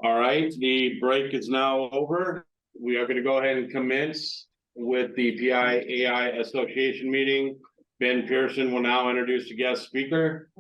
All right, the break is now over. We are going to go ahead and commence with the PI AI Association meeting. Ben Pearson will now introduce the guest speaker.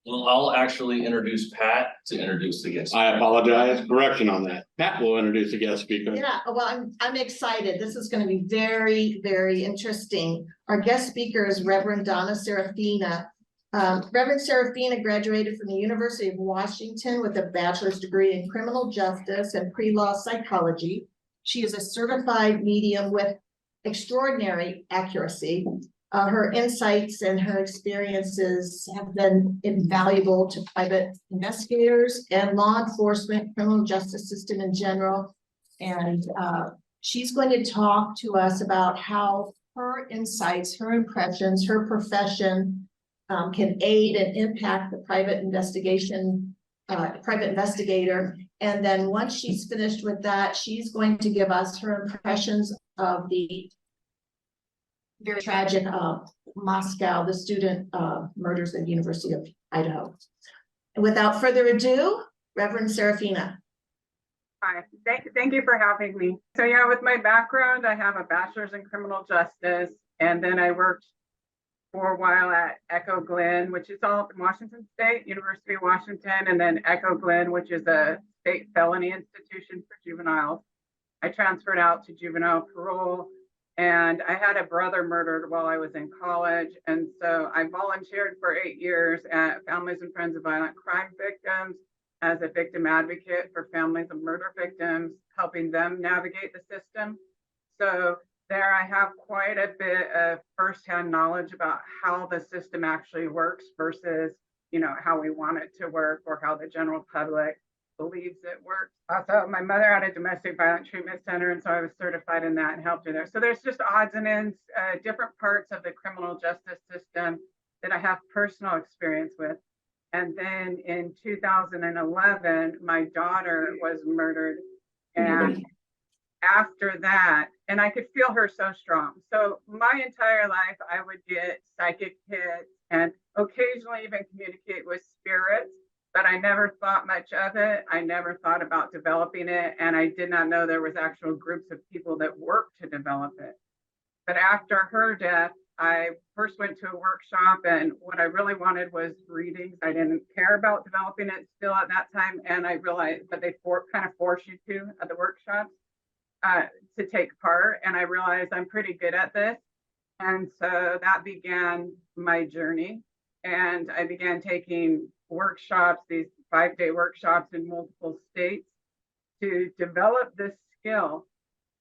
Well, I'll actually introduce Pat to introduce the guest. I apologize, correction on that. Pat will introduce the guest speaker. Yeah, well, I'm excited. This is going to be very, very interesting. Our guest speaker is Reverend Donna Seraphina. Reverend Seraphina graduated from the University of Washington with a bachelor's degree in criminal justice and pre-law psychology. She is a certified medium with extraordinary accuracy. Her insights and her experiences have been invaluable to private investigators and law enforcement, criminal justice system in general. And she's going to talk to us about how her insights, her impressions, her profession can aid and impact the private investigator. And then once she's finished with that, she's going to give us her impressions of the very tragic Moscow, the student murders at the University of Idaho. And without further ado, Reverend Seraphina. Hi, thank you for having me. So yeah, with my background, I have a bachelor's in criminal justice, and then I worked for a while at Echo Glen, which is all in Washington State, University of Washington, and then Echo Glen, which is a state felony institution for juveniles. I transferred out to juvenile parole, and I had a brother murdered while I was in college. And so I volunteered for 8 years at Families and Friends of Violent Crime Victims as a victim advocate for families of murder victims, helping them navigate the system. So there I have quite a bit of firsthand knowledge about how the system actually works versus, how we want it to work or how the general public believes it works. Also, my mother had a domestic violence treatment center, and so I was certified in that and helped her there. So there's just odds and ends, different parts of the criminal justice system that I have personal experience with. And then in 2011, my daughter was murdered. And after that, and I could feel her so strong. So my entire life, I would get psychic hits and occasionally even communicate with spirits, but I never thought much of it. I never thought about developing it. And I did not know there was actual groups of people that worked to develop it. But after her death, I first went to a workshop, and what I really wanted was readings. I didn't care about developing it still at that time. And I realized, but they kind of force you to at the workshops to take part. And I realized I'm pretty good at this. And so that began my journey. And I began taking workshops, these 5-day workshops in multiple states to develop this skill.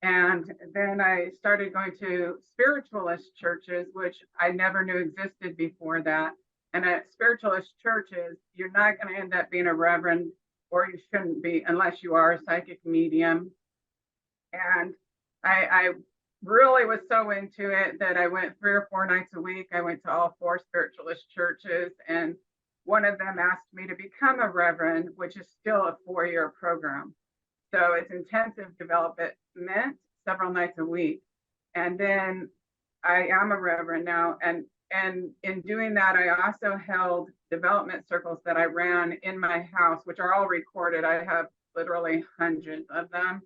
And then I started going to spiritualist churches, which I never knew existed before that. And at spiritualist churches, you're not going to end up being a reverend, or you shouldn't be unless you are a psychic medium. And I really was so into it that I went 3 or 4 nights a week. I went to all 4 spiritualist churches, and one of them asked me to become a reverend, which is still a 4-year program. So it's intensive development, several nights a week. And then I am a reverend now. And in doing that, I also held development circles that I ran in my house, which are all recorded. I have literally hundreds of them,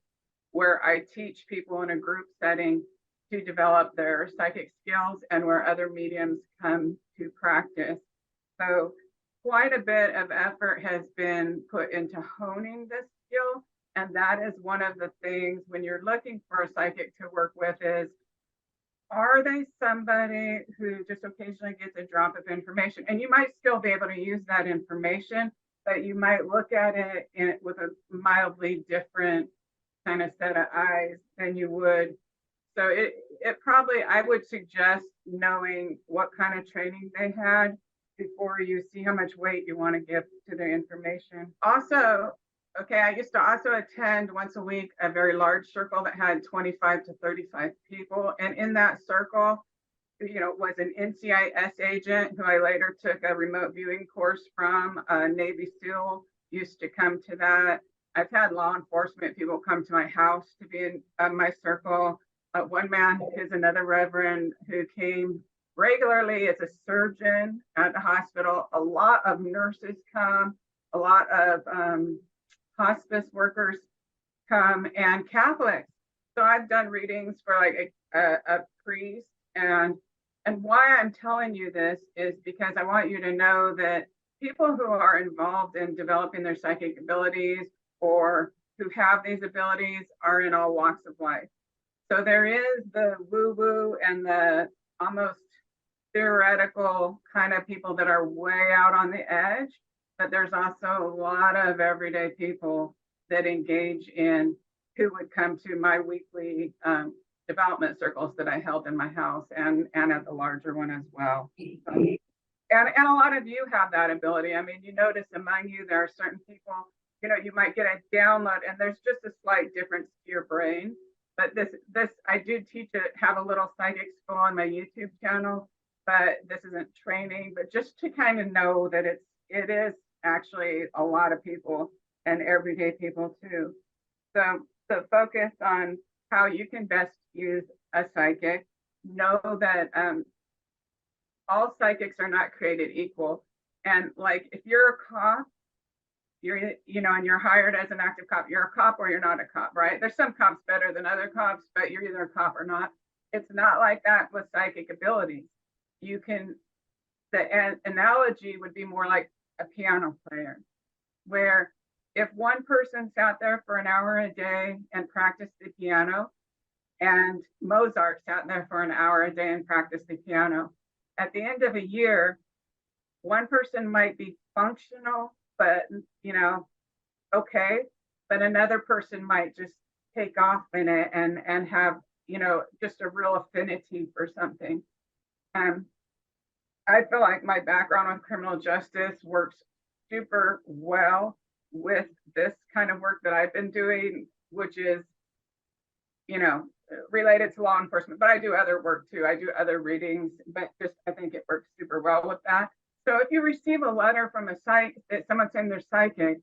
where I teach people in a group setting to develop their psychic skills and where other mediums come to practice. So quite a bit of effort has been put into honing this skill. And that is one of the things when you're looking for a psychic to work with is, are they somebody who just occasionally gets a drop of information? And you might still be able to use that information, but you might look at it with a mildly different kind of set of eyes than you would. So it probably, I would suggest knowing what kind of training they had before you see how much weight you want to give to the information. Also, I used to also attend once a week a very large circle that had 25 to 35 people. And in that circle, was an NCIS agent who I later took a remote viewing course from. A Navy SEAL used to come to that. I've had law enforcement people come to my house to be in my circle. One man is another reverend who came regularly as a surgeon at the hospital. A lot of nurses come, a lot of hospice workers come, and Catholics. So I've done readings for like a priest, and why I'm telling you this is because I want you to know that people who are involved in developing their psychic abilities or who have these abilities are in all walks of life. So there is the woo-woo and the almost theoretical kind of people that are way out on the edge, but there's also a lot of everyday people that engage in who would come to my weekly development circles that I held in my house and at the larger one as well. And a lot of you have that ability. I mean, you notice among you, there are certain people, you know, you might get a download and there's just a slight difference to your brain. But this, I do teach it, have a little psychic school on my YouTube channel, but this isn't training, but just to kind of know that it is actually a lot of people and everyday people too. So focus on how you can best use a psychic. Know that all psychics are not created equal. And like, if you're a cop, you're, you know, and you're hired as an active cop, you're a cop or you're not a cop, right? There's some cops better than other cops, but you're either a cop or not. It's not like that with psychic abilities. You can, the analogy would be more like a piano player, where if one person sat there for an hour a day and practiced the piano, and Mozart sat there for an hour a day and practiced the piano, at the end of a year, one person might be functional, but, you know, okay, but another person might just take off in it and have, you know, just a real affinity for something. I feel like my background with criminal justice works super well with this kind of work that I've been doing, which is, you know, related to law enforcement, but I do other work too. I do other readings, but just, I think it works super well with that. So if you receive a letter from a someone saying they're psychic,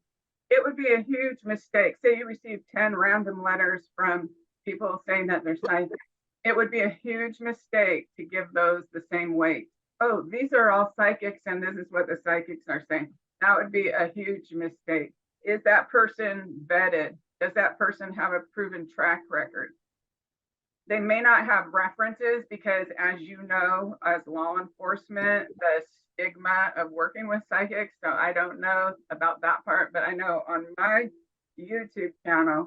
it would be a huge mistake. Say you receive 10 random letters from people saying that they're psychic. It would be a huge mistake to give those the same weight. Oh, these are all psychics and this is what the psychics are saying. That would be a huge mistake. Is that person vetted? Does that person have a proven track record? They may not have references because, as you know, as law enforcement, the stigma of working with psychics. So I don't know about that part, but I know on my YouTube channel,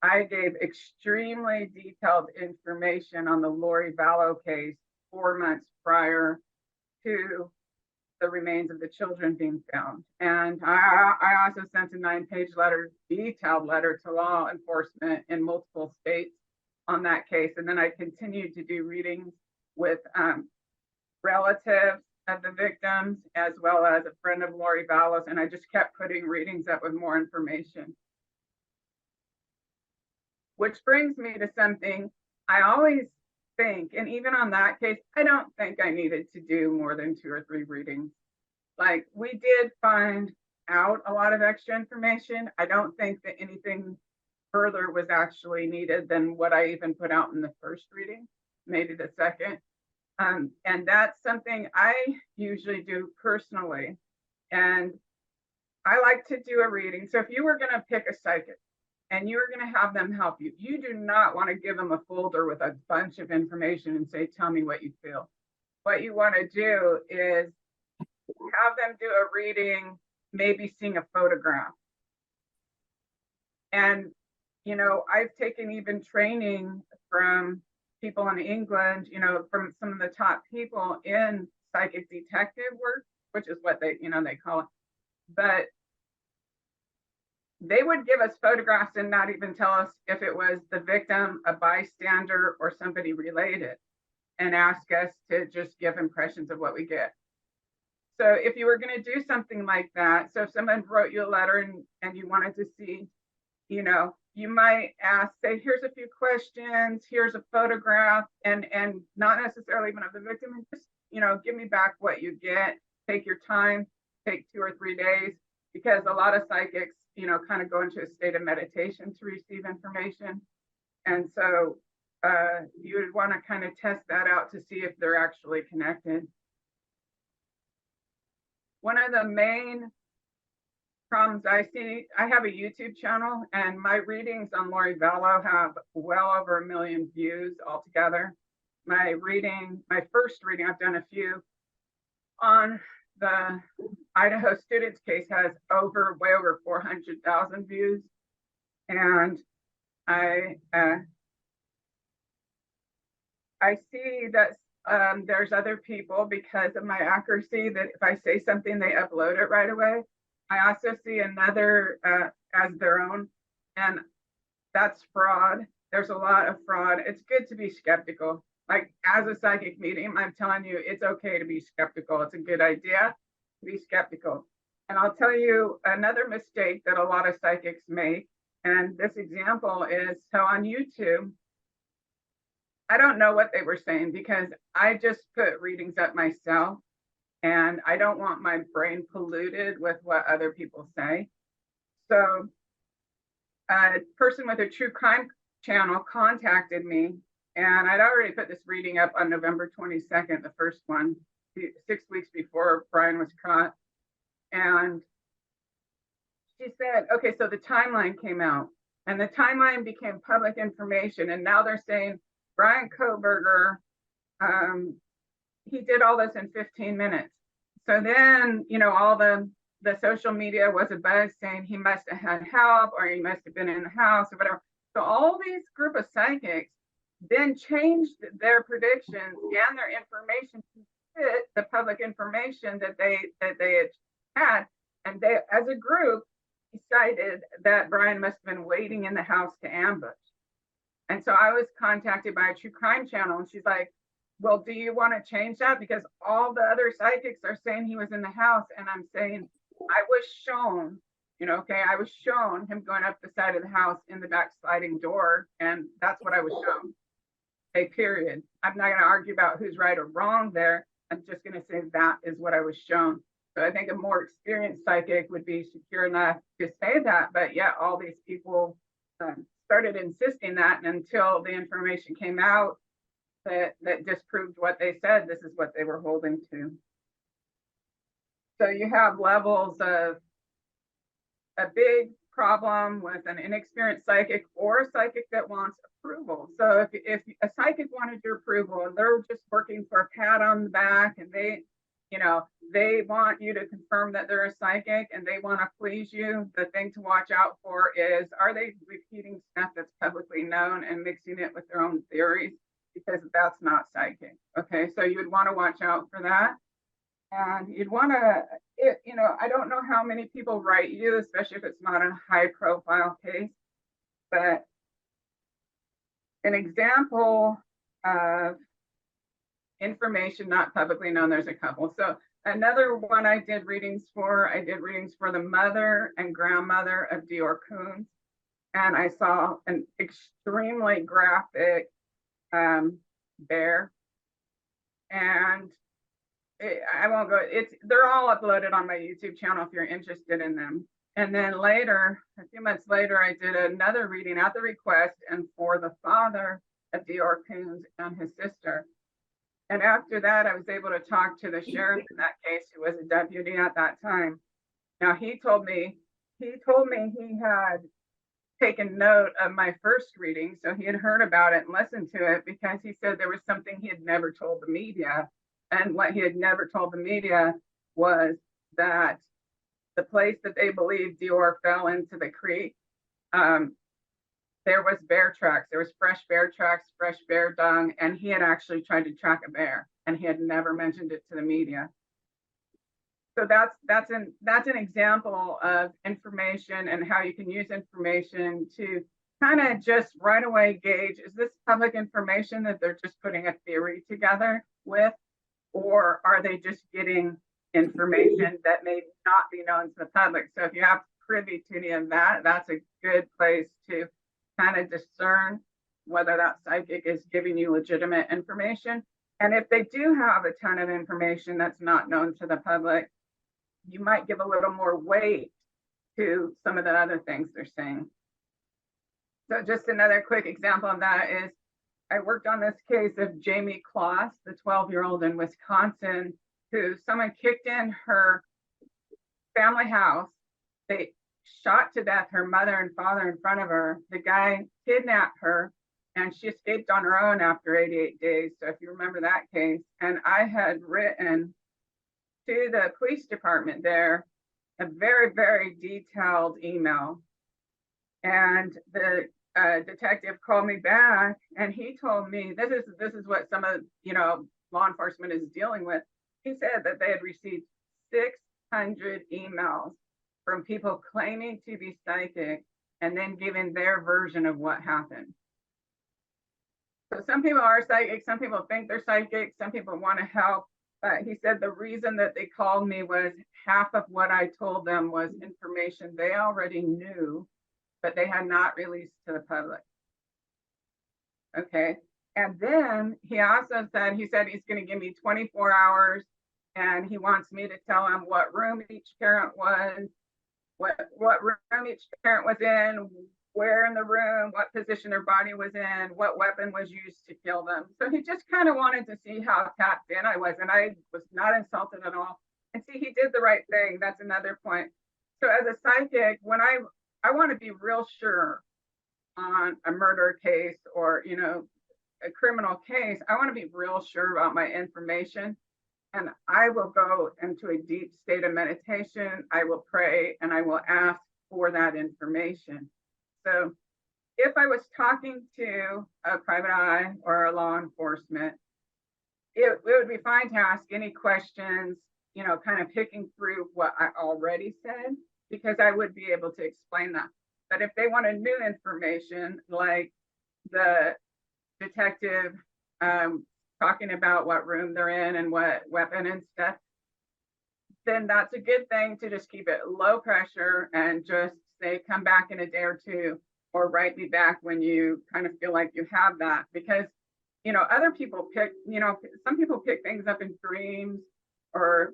I gave extremely detailed information on the Lori Vallow case 4 months prior to the remains of the children being found. And I also sent a 9-page letter, detailed letter to law enforcement in multiple states on that case. And then I continued to do readings with relatives of the victims, as well as a friend of Lori Vallow's. And I just kept putting readings up with more information. Which brings me to something I always think, and even on that case, I don't think I needed to do more than 2 or 3 readings. Like, we did find out a lot of extra information. I don't think that anything further was actually needed than what I even put out in the first reading, maybe the second. And that's something I usually do personally. And I like to do a reading. So if you were going to pick a psychic and you were going to have them help you, you do not want to give them a folder with a bunch of information and say, tell me what you feel. What you want to do is have them do a reading, maybe seeing a photograph. And, you know, I've taken even training from people in England, you know, from some of the top people in psychic detective work, which is what they, you know, they call it. But they would give us photographs and not even tell us if it was the victim, a bystander, or somebody related, and ask us to just give impressions of what we get. So if you were going to do something like that, so if someone wrote you a letter and you wanted to see, you know, you might ask, say, here's a few questions, here's a photograph, and not necessarily even of the victim, and just, you know, give me back what you get, take your time, take 2 or 3 days, because a lot of psychics, you know, kind of go into a state of meditation to receive information. And so you would want to kind of test that out to see if they're actually connected. One of the main problems I see, I have a YouTube channel and my readings on Lori Vallow have well over 1 million views altogether. My first reading, I've done a few on the Idaho students case, has way over 400,000 views. And I see that there's other people, because of my accuracy, that if I say something, they upload it right away. I also see another as their own, and that's fraud. There's a lot of fraud. It's good to be skeptical. Like, as a psychic medium, I'm telling you, it's okay to be skeptical. It's a good idea to be skeptical. And I'll tell you another mistake that a lot of psychics make. And this example is, so on YouTube, I don't know what they were saying because I just put readings up myself and I don't want my brain polluted with what other people say. So a person with a true crime channel contacted me, and I'd already put this reading up on November 22nd, the first one, 6 weeks before Brian was caught. And she said, okay, so the timeline came out and the timeline became public information. And now they're saying Brian Kohberger, he did all this in 15 minutes. So then, you know, all the social media was abuzz saying he must have had help or he must have been in the house or whatever. So all these group of psychics then changed their predictions and their information to fit the public information that they had. And they, as a group, decided that Brian must have been waiting in the house to ambush. And so I was contacted by a true crime channel, and she's like, well, do you want to change that? Because all the other psychics are saying he was in the house. And I'm saying, I was shown, you know, okay, I was shown him going up the side of the house in the back sliding door. And that's what I was shown. Okay, period. I'm not going to argue about who's right or wrong there. I'm just going to say that is what I was shown. So I think a more experienced psychic would be secure enough to say that. But yeah, all these people started insisting that, and until the information came out that disproved what they said, this is what they were holding to. So you have levels of a big problem with an inexperienced psychic or a psychic that wants approval. So if a psychic wanted your approval and they're just working for a pat on the back, and they, you know, they want you to confirm that they're a psychic and they want to please you, the thing to watch out for is, are they repeating stuff that's publicly known and mixing it with their own theories? Because that's not psychic. Okay, so you would want to watch out for that. And you'd want to, you know, I don't know how many people write you, especially if it's not a high profile case, but an example of information not publicly known, there's a couple. So another one I did readings for the mother and grandmother of Dior Coons. And I saw an extremely graphic bear. And I won't go, they're all uploaded on my YouTube channel if you're interested in them. And then later, a few months later, I did another reading at the request and for the father of Dior Coons and his sister. And after that, I was able to talk to the sheriff in that case, who was a deputy at that time. Now he told me he had taken note of my first reading, so he had heard about it and listened to it, because he said there was something he had never told the media. And what he had never told the media was that the place that they believed Dior fell into the creek, there was bear tracks. There was fresh bear tracks, fresh bear dung, and he had actually tried to track a bear, and he had never mentioned it to the media. So that's an example of information and how you can use information to kind of just right away gauge, is this public information that they're just putting a theory together with, or are they just getting information that may not be known to the public? So if you have privy to any of that, that's a good place to kind of discern whether that psychic is giving you legitimate information. And if they do have a ton of information that's not known to the public, you might give a little more weight to some of the other things they're saying. So just another quick example of that is, I worked on this case of Jamie Kloss, the 12-year-old in Wisconsin, who someone kicked in her family house They shot to death her mother and father in front of her. The guy kidnapped her, and she escaped on her own after 88 days. So if you remember that case, and I had written to the police department there a very, very detailed email. And the detective called me back, and he told me this is what some of law enforcement is dealing with. He said that they had received 600 emails from people claiming to be psychic and then giving their version of what happened. So some people are psychic, some people think they're psychic, some people want to help. But he said the reason that they called me was half of what I told them was information they already knew, but they had not released to the public. Okay. And then he also said, he's going to give me 24 hours, and he wants me to tell him what room each parent was, what room each parent was in, where in the room, what position their body was in, what weapon was used to kill them. So he just kind of wanted to see how tapped in I was, and I was not insulted at all. And see, he did the right thing. That's another point. So as a psychic, when I want to be real sure on a murder case or, a criminal case, I want to be real sure about my information. And I will go into a deep state of meditation. I will pray, and I will ask for that information. So if I was talking to a private eye or a law enforcement, it would be fine to ask any questions, kind of picking through what I already said, because I would be able to explain that. But if they wanted new information, like the detective talking about what room they're in and what weapon and stuff, then that's a good thing to just keep it low pressure and just say, come back in a day or two, or write me back when you kind of feel like you have that. Because, other people pick, some people pick things up in dreams or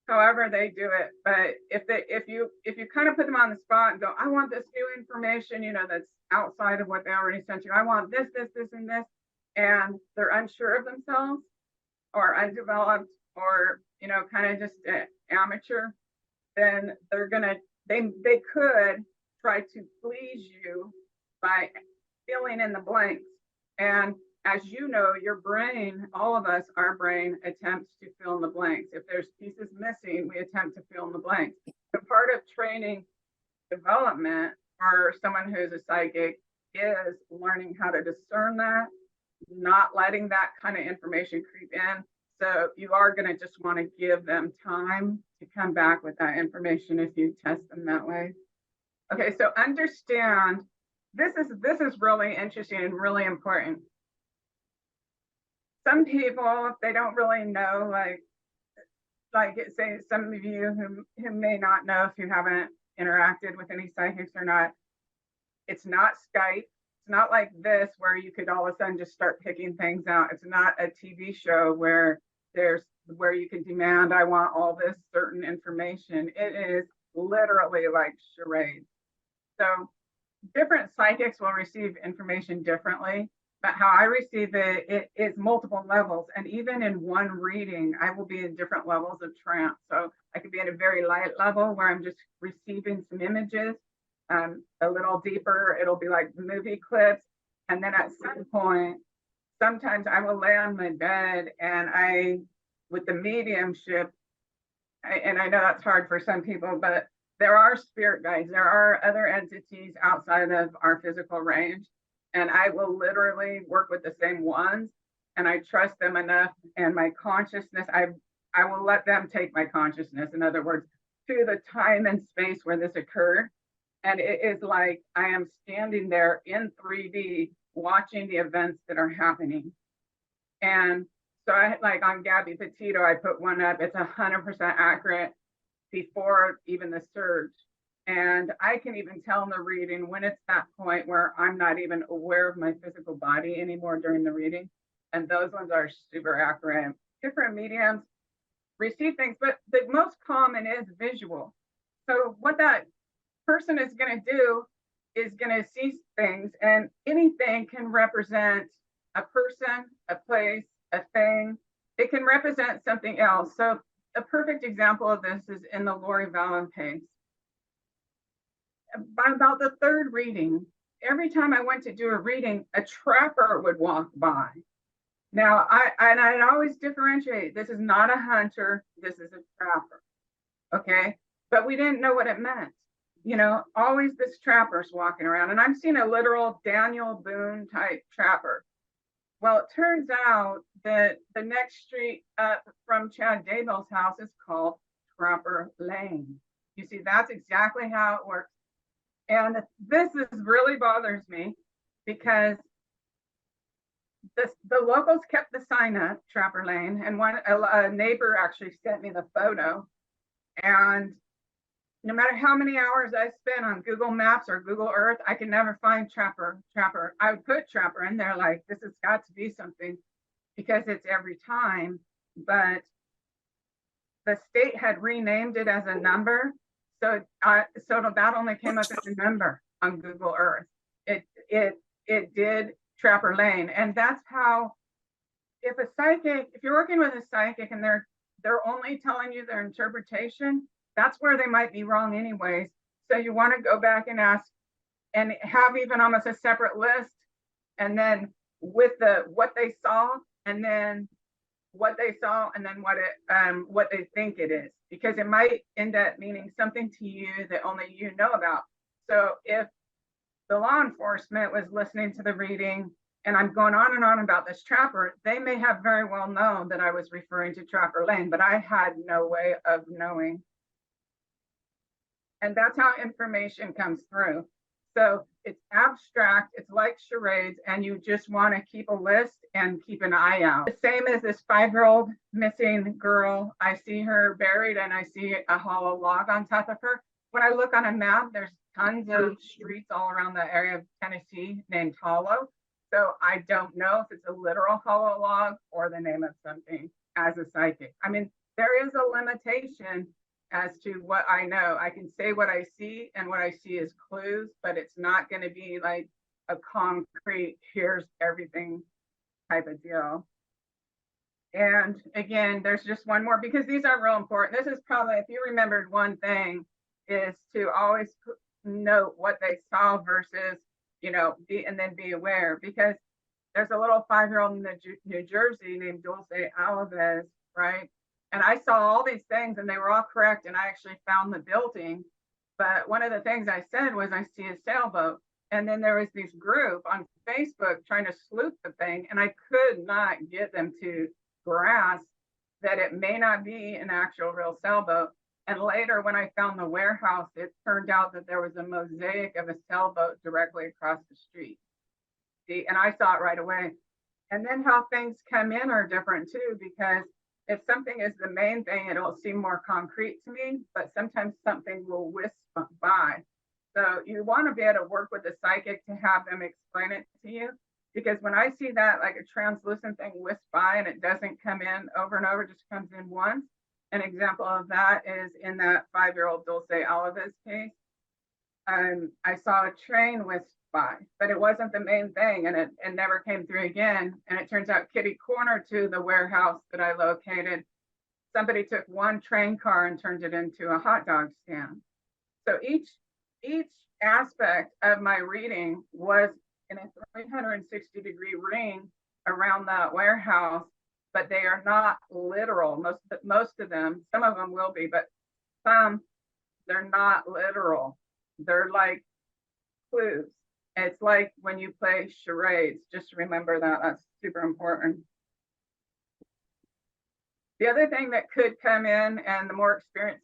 however they do it. But if you kind of put them on the spot and go, I want this new information, that's outside of what they already sent you. I want this, and this, and they're unsure of themselves or undeveloped or, kind of just amateur, then they could try to please you by filling in the blanks. And as you know, your brain, all of us, our brain attempts to fill in the blanks. If there's pieces missing, we attempt to fill in the blanks. So part of training development for someone who's a psychic is learning how to discern that, not letting that kind of information creep in. So you are going to just want to give them time to come back with that information if you test them that way. Okay, so understand, this is really interesting and really important. Some people, if they don't really know, like say some of you who may not know if you haven't interacted with any psychics or not, it's not Skype. It's not like this where you could all of a sudden just start picking things out. It's not a TV show where you can demand, I want all this certain information. It is literally like charades. So different psychics will receive information differently, but how I receive it is multiple levels. And even in one reading, I will be in different levels of trance. So I could be at a very light level where I'm just receiving some images. A little deeper, it'll be like movie clips. And then at some point, sometimes I will lay on my bed and with the mediumship, and I know that's hard for some people, but there are spirit guides. There are other entities outside of our physical range. And I will literally work with the same ones, and I trust them enough, and my consciousness, I will let them take my consciousness, in other words, to the time and space where this occurred. And it is like I am standing there in 3D watching the events that are happening. And so like on Gabby Petito, I put one up, it's 100% accurate before even the surge. And I can even tell in the reading when it's that point where I'm not even aware of my physical body anymore during the reading. And those ones are super accurate. Different mediums receive things, but the most common is visual. So what that person is going to do is going to see things, and anything can represent a person, a place, a thing. It can represent something else. So a perfect example of this is in the Lori Vallow case. by about the third reading, every time I went to do a reading, a trapper would walk by. Now, I'd always differentiate, this is not a hunter, this is a trapper, okay? But we didn't know what it meant. You know, always this trapper's walking around, and I'm seeing a literal Daniel Boone type trapper. Well, it turns out that the next street up from Chad Daybell's house is called Trapper Lane. You see, that's exactly how it works. And this really bothers me because the locals kept the sign up, Trapper Lane, and a neighbor actually sent me the photo. And no matter how many hours I spent on Google Maps or Google Earth, I can never find Trapper. I would put Trapper in there like, this has got to be something because it's every time. But the state had renamed it as a number. So that only came up as a number on Google Earth. It did Trapper Lane. And that's how, if you're working with a psychic and they're only telling you their interpretation, that's where they might be wrong anyways. So you want to go back and ask and have even almost a separate list, and then with what they saw, and then what they saw, and then what they think it is, because it might end up meaning something to you that only you know about. So if the law enforcement was listening to the reading and I'm going on and on about this trapper, they may have very well known that I was referring to Trapper Lane, but I had no way of knowing. And that's how information comes through. So it's abstract, it's like charades, and you just want to keep a list and keep an eye out. The same as this 5-year-old missing girl. I see her buried and I see a hollow log on top of her. When I look on a map, there's tons of streets all around the area of Tennessee named Hollow. So I don't know if it's a literal hollow log or the name of something as a psychic. I mean, there is a limitation as to what I know. I can say what I see, and what I see is clues, but it's not going to be like a concrete, here's everything type of deal. And again, there's just one more, because these are real important. This is probably, if you remembered one thing, is to always note what they saw versus, and then be aware, because there's a little 5-year-old in New Jersey named Dulce Alves, right? And I saw all these things and they were all correct. And I actually found the building. But one of the things I said was, I see a sailboat. And then there was this group on Facebook trying to sleuth the thing. And I could not get them to grasp that it may not be an actual real sailboat. And later when I found the warehouse, it turned out that there was a mosaic of a sailboat directly across the street. See, and I saw it right away. And then how things come in are different too, because if something is the main thing, it'll seem more concrete to me, but sometimes something will wisp by. So you want to be able to work with the psychic to have them explain it to you, because when I see that, like a translucent thing wisp by and it doesn't come in over and over, just comes in once. An example of that is in that 5-year-old Dulce Alves case. I saw a train wisp by, but it wasn't the main thing, and it never came through again. And it turns out kitty corner to the warehouse that I located, somebody took one train car and turned it into a hot dog stand. So each aspect of my reading was in a 360-degree ring around that warehouse, but they are not literal. Most of them, some of them will be, but some, they're not literal. They're like clues. It's like when you play charades, just remember that. That's super important. The other thing that could come in, and the more experience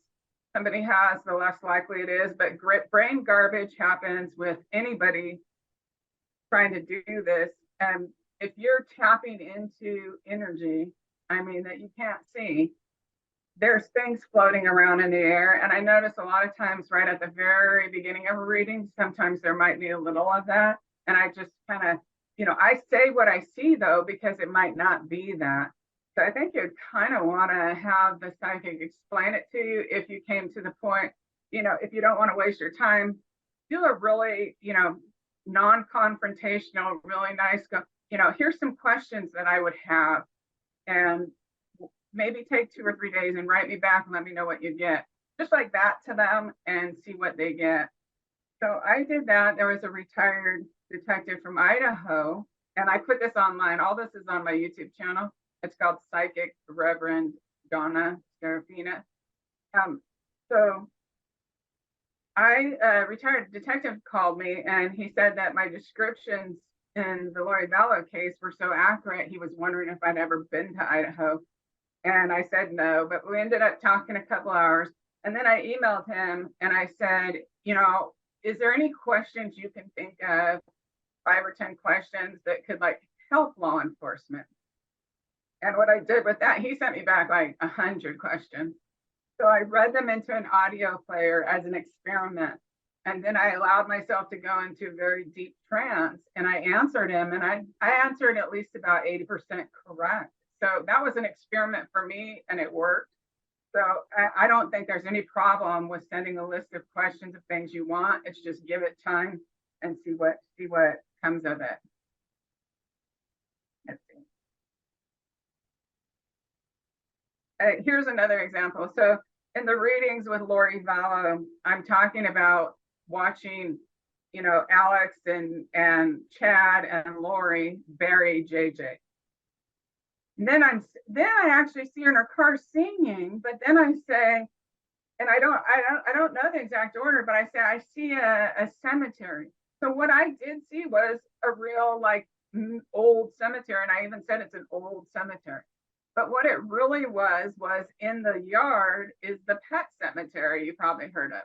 somebody has, the less likely it is, but brain garbage happens with anybody trying to do this. And if you're tapping into energy, I mean, that you can't see, there's things floating around in the air. And I notice a lot of times right at the very beginning of a reading, sometimes there might be a little of that. And I just kind of, I say what I see though, because it might not be that. So I think you'd kind of want to have the psychic explain it to you if you came to the point, if you don't want to waste your time, do a really, non-confrontational, really nice, here's some questions that I would have, and maybe take 2 or 3 days and write me back and let me know what you get. Just like that to them and see what they get. So I did that. There was a retired detective from Idaho, and I put this online. All this is on my YouTube channel. It's called Psychic Reverend Donna Seraphina. So retired detective called me, and he said that my descriptions in the Lori Vallow case were so accurate. He was wondering if I'd ever been to Idaho. And I said no, but we ended up talking a couple hours. And then I emailed him and I said, is there any questions you can think of, 5 or 10 questions that could like help law enforcement? And what I did with that, he sent me back like 100 questions. So I read them into an audio player as an experiment. And then I allowed myself to go into a very deep trance, and I answered him, and I answered at least about 80% correct. So that was an experiment for me, and it worked. So I don't think there's any problem with sending a list of questions of things you want. It's just give it time and see what comes of it. Let's see. Here's another example. So in the readings with Lori Vallow, I'm talking about watching, Alex and Chad and Lori bury JJ. And then I actually see her in her car singing, but then I say, and I don't know the exact order, but I say I see a cemetery. So what I did see was a real like old cemetery, and I even said it's an old cemetery. But what it really was in the yard is the pet cemetery you probably heard of.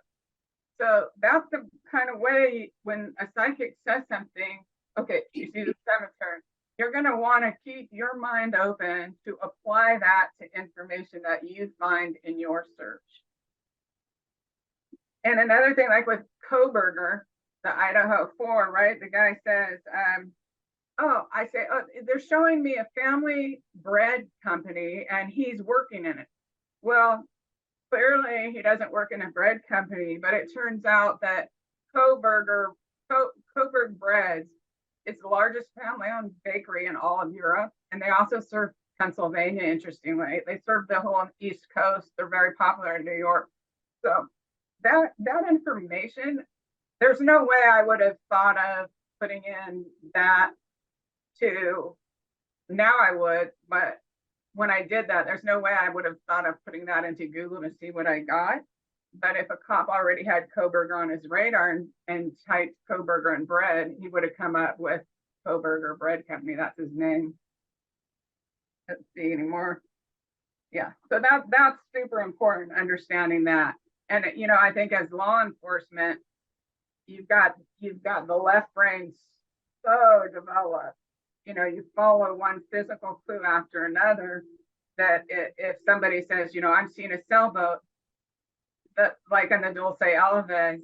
So that's the kind of way when a psychic says something, okay, you see the cemetery, you're going to want to keep your mind open to apply that to information that you find in your search. And another thing, like with Koberger, the Idaho 4, right? The guy says, they're showing me a family bread company and he's working in it. Well, clearly he doesn't work in a bread company, but it turns out that Koberg Breads, it's the largest family-owned bakery in all of Europe, and they also serve Pennsylvania, interestingly. They serve the whole East Coast. They're very popular in New York. So that information, there's no way I would have thought of putting in that to, now I would, but when I did that, there's no way I would have thought of putting that into Google to see what I got. But if a cop already had Koberger on his radar and typed Koberger and bread, he would have come up with Koberger Bread Company. That's his name. Let's see anymore. Yeah, so that's super important, understanding that. And I think as law enforcement, you've got the left brain so developed. You follow one physical clue after another, that if somebody says, I'm seeing a sailboat, that like in the Dulce Alves,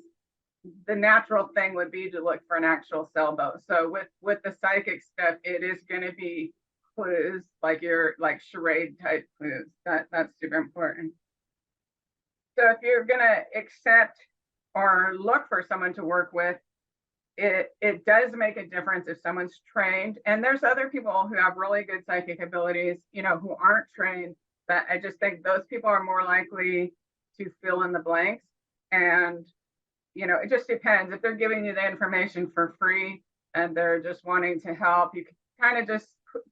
the natural thing would be to look for an actual sailboat. So with the psychic stuff, it is going to be clues, like your charade type clues. That's super important. So if you're going to accept or look for someone to work with, it does make a difference if someone's trained. And there's other people who have really good psychic abilities, who aren't trained, but I just think those people are more likely to fill in the blanks. And, it just depends. If they're giving you the information for free and they're just wanting to help, you can kind of just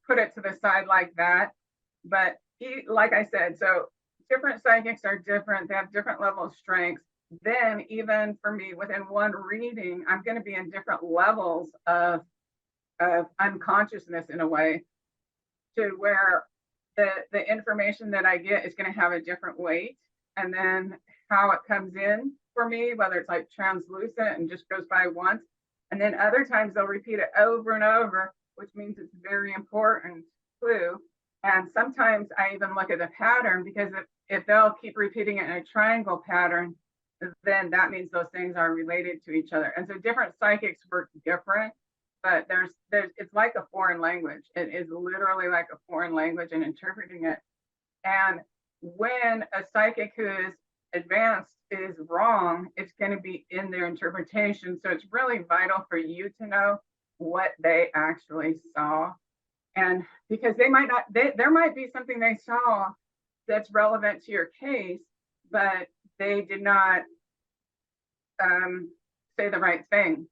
put it to the side like that. But like I said, so different psychics are different. They have different level of strengths. Then even for me, within one reading, I'm going to be in different levels of unconsciousness in a way, to where the information that I get is going to have a different weight. And then how it comes in for me, whether it's like translucent and just goes by once, and then other times they'll repeat it over and over, which means it's very important clue. And sometimes I even look at the pattern, because if they'll keep repeating it in a triangle pattern, then that means those things are related to each other. And so different psychics work different, but there's it's like a foreign language. It is literally like a foreign language and interpreting it. And when a psychic who is advanced is wrong, it's going to be in their interpretation. So it's really vital for you to know what they actually saw. And because there might be something they saw that's relevant to your case, but they did not say the right thing.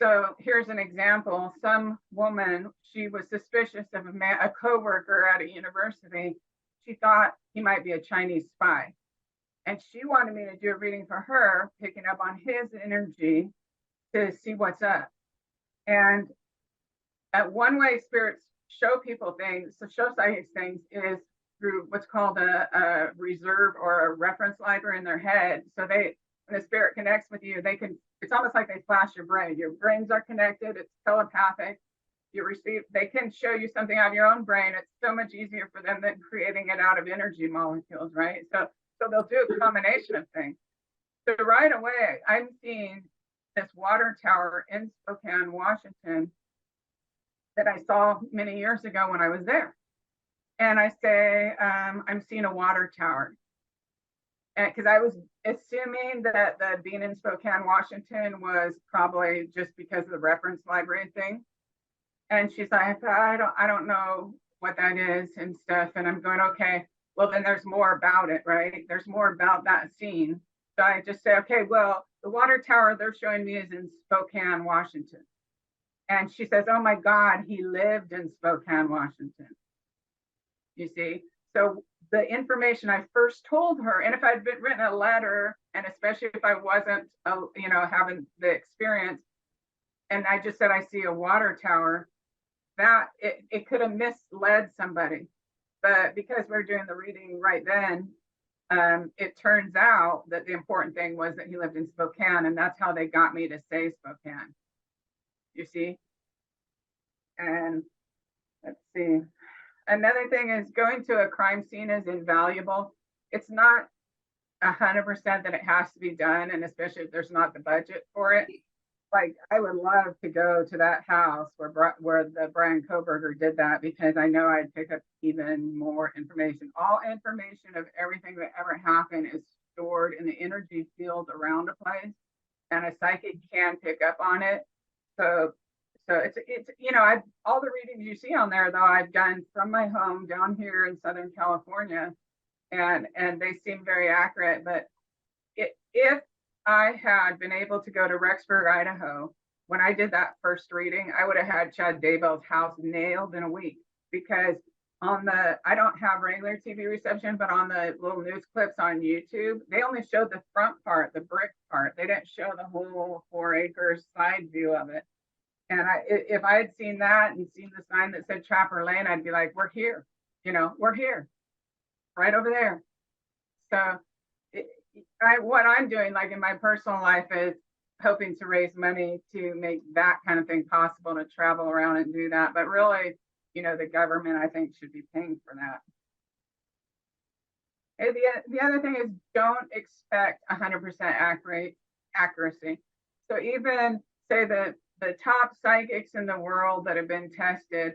So here's an example. Some woman, she was suspicious of a coworker at a university. She thought he might be a Chinese spy. And she wanted me to do a reading for her, picking up on his energy to see what's up. And at one way spirits show people things, so show psychics things, is through what's called a reserve or a reference library in their head. So they, when the spirit connects with you, they can, it's almost like they flash your brain. Your brains are connected, it's telepathic. You receive, they can show you something out of your own brain. It's so much easier for them than creating it out of energy molecules, right? So they'll do a combination of things. So right away, I'm seeing this water tower in Spokane, Washington, that I saw many years ago when I was there. And I say, I'm seeing a water tower. And because I was assuming that the being in Spokane, Washington was probably just because of the reference library thing. And she's like, I don't know what that is and stuff. And I'm going, okay, well, then there's more about it, right? There's more about that scene. So I just say, okay, well, the water tower they're showing me is in Spokane, Washington. And she says, oh my God, he lived in Spokane, Washington. You see? So the information I first told her, and if I'd been written a letter, and especially if I wasn't, having the experience, and I just said, I see a water tower, that it could have misled somebody. But because we're doing the reading right then, it turns out that the important thing was that he lived in Spokane, and that's how they got me to say Spokane. You see? And let's see. Another thing is going to a crime scene is invaluable. It's not 100% that it has to be done, and especially if there's not the budget for it. Like, I would love to go to that house where the Brian Koberger did that, because I know I'd pick up even more information. All information of everything that ever happened is stored in the energy field around a place, and a psychic can pick up on it. So it's all the readings you see on there, though, I've done from my home down here in Southern California, and they seem very accurate. But if I had been able to go to Rexburg, Idaho, when I did that first reading, I would have had Chad Daybell's house nailed in a week, because I don't have regular TV reception, but on the little news clips on YouTube, they only showed the front part, the brick part. They didn't show the whole 4 acre side view of it. And if I had seen that and seen the sign that said Trapper Lane, I'd be like, we're here, we're here, right over there. So what I'm doing, like in my personal life, is hoping to raise money to make that kind of thing possible, to travel around and do that. But really, the government, I think, should be paying for that. And the other thing is, don't expect 100% accuracy. So even say that the top psychics in the world that have been tested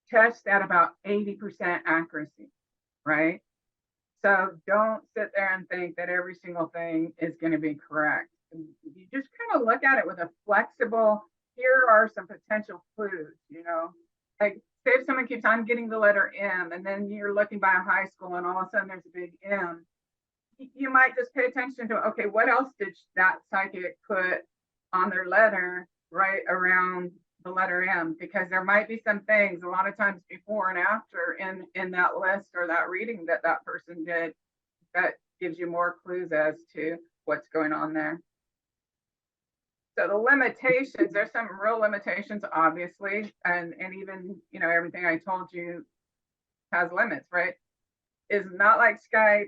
test at about 80% accuracy, right? So don't sit there and think that every single thing is going to be correct. You just kind of look at it with a flexible, here are some potential clues, like say if someone keeps on getting the letter M, and then you're looking by a high school and all of a sudden there's a big M, you might just pay attention to, okay, what else did that psychic put on their letter right around the letter M? Because there might be some things a lot of times before and after in that list or that reading that person did that gives you more clues as to what's going on there. So the limitations, there's some real limitations, obviously, and even everything I told you has limits, right? Is not like Skype.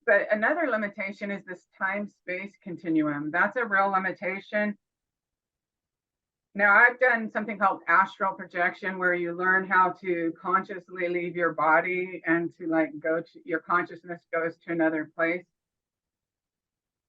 But another limitation is this time-space continuum. That's a real limitation. Now, I've done something called astral projection, where you learn how to consciously leave your body and to go to your consciousness goes to another place.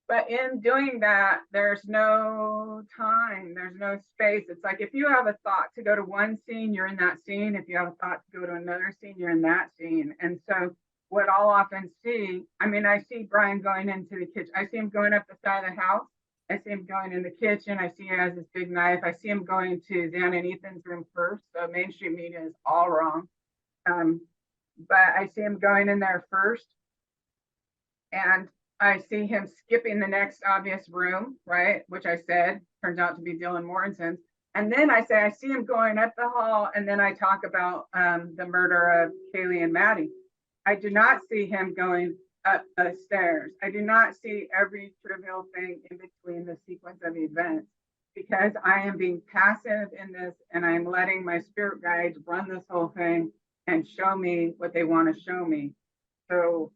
But in doing that, there's no time, there's no space. It's like if you have a thought to go to one scene, you're in that scene. If you have a thought to go to another scene, you're in that scene. And so what I'll often see, I see Brian going into the kitchen. I see him going up the side of the house. I see him going in the kitchen. I see he has this big knife. I see him going to Dan and Ethan's room first. So mainstream media is all wrong. But I see him going in there first. And I see him skipping the next obvious room, right? Which I said turns out to be Dylan Morrison's. And then I say, I see him going up the hall. And then I talk about the murder of Kaylee and Maddie. I do not see him going up the stairs. I do not see every trivial thing in between the sequence of events, because I am being passive in this and I'm letting my spirit guides run this whole thing and show me what they want to show me. So,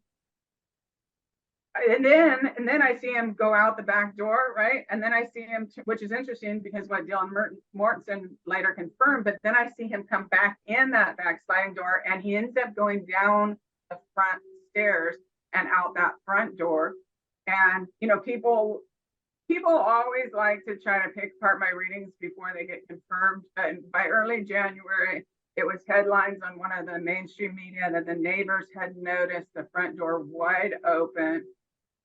and then I see him go out the back door, right? And then I see him, which is interesting because what Dylan Mortensen later confirmed, but then I see him come back in that back sliding door and he ends up going down the front stairs and out that front door. And, you know, people always like to try to pick apart my readings before they get confirmed. But by early January, it was headlines on one of the mainstream media that the neighbors had noticed the front door wide open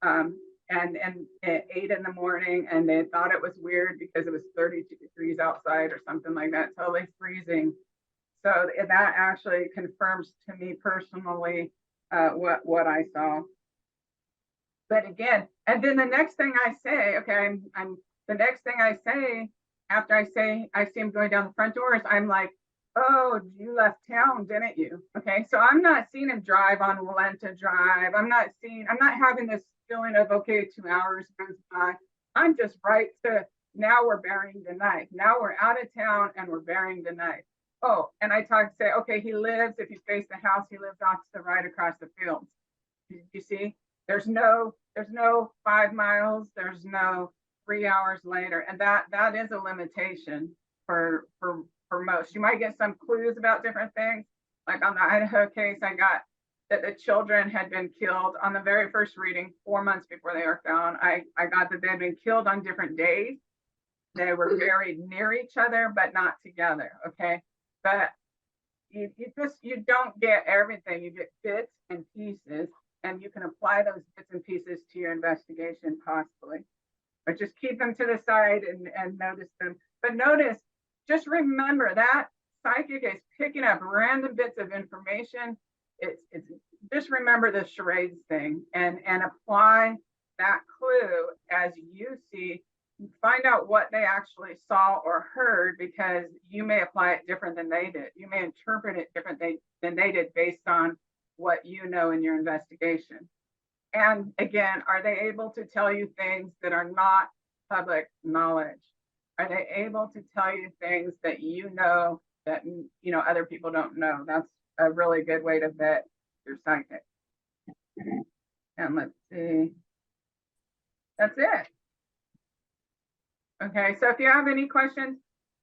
and at 8 in the morning, and they thought it was weird because it was 32 degrees outside or something like that, totally freezing. So that actually confirms to me personally what I saw. But again, and then the next thing I say, okay, the next thing I say after I see him going down the front doors, I'm like, oh, you left town, didn't you? Okay, so I'm not seeing him drive on Walenta Drive. I'm not having this feeling of, okay, 2 hours goes by. I'm just right to, now we're burying the knife. Now we're out of town and we're burying the knife. Oh, and I say, okay, he lives, if you face the house, he lives off to the right across the fields. You see, there's no 5 miles, there's no 3 hours later. And that is a limitation for most. You might get some clues about different things. Like on the Idaho case, I got that the children had been killed on the very first reading 4 months before they were found. I got that they had been killed on different days. They were buried near each other, but not together. Okay. But you don't get everything. You get bits and pieces, and you can apply those bits and pieces to your investigation possibly. But just keep them to the side and notice them. But notice, just remember that psychic is picking up random bits of information. It's just remember the charades thing and apply that clue as you see. Find out what they actually saw or heard, because you may apply it different than they did. You may interpret it different than they did based on what you know in your investigation. And again, are they able to tell you things that are not public knowledge? Are they able to tell you things that you know that other people don't know? That's a really good way to vet your psychic. And let's see. That's it. Okay, so if you have any questions